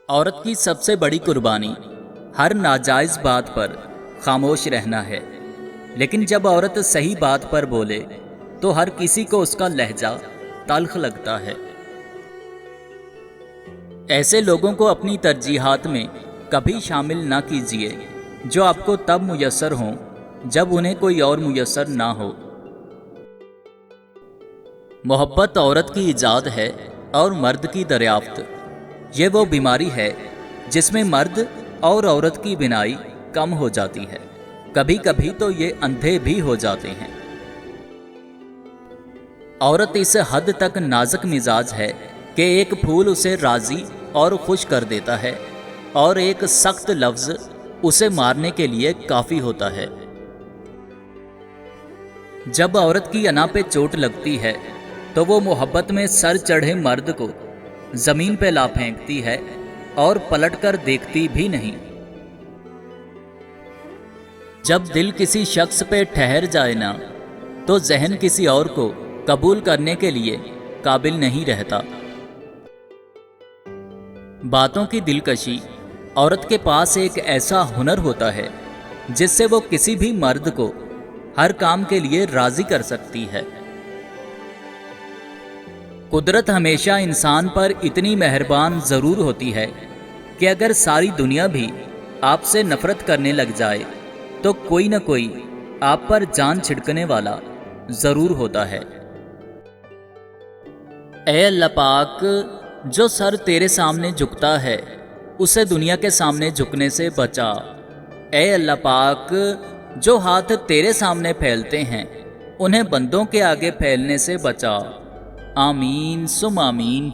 औरत की सबसे बड़ी कुर्बानी हर नाजायज़ बात पर खामोश रहना है। लेकिन जब औरत सही बात पर बोले तो हर किसी को उसका लहजा तल्ख लगता है। ऐसे लोगों को अपनी तरजीहात में कभी शामिल ना कीजिए जो आपको तब मुयस्सर हों जब उन्हें कोई और मुयस्सर ना हो। मोहब्बत औरत की ईजाद है और मर्द की दरियाफ्त। ये वो बीमारी है जिसमें मर्द और औरत की बिनाई कम हो जाती है। कभी कभी तो ये अंधे भी हो जाते हैं। औरत इस हद तक नाजुक मिजाज है कि एक फूल उसे राजी और खुश कर देता है और एक सख्त लफ्ज उसे मारने के लिए काफ़ी होता है। जब औरत की अना पे चोट लगती है तो वो मोहब्बत में सर चढ़े मर्द को ज़मीन पे ला फेंकती है और पलटकर देखती भी नहीं। जब दिल किसी शख्स पे ठहर जाए ना तो जहन किसी और को कबूल करने के लिए काबिल नहीं रहता। बातों की दिलकशी औरत के पास एक ऐसा हुनर होता है जिससे वो किसी भी मर्द को हर काम के लिए राजी कर सकती है। कुदरत हमेशा इंसान पर इतनी मेहरबान ज़रूर होती है कि अगर सारी दुनिया भी आपसे नफ़रत करने लग जाए तो कोई न कोई आप पर जान छिड़कने वाला ज़रूर होता है। ऐ अल्लाह पाक, जो सर तेरे सामने झुकता है उसे दुनिया के सामने झुकने से बचा। ऐ अल्लाह पाक, जो हाथ तेरे सामने फैलते हैं उन्हें बंदों के आगे फैलने से बचा। आमीन सुम आमीन।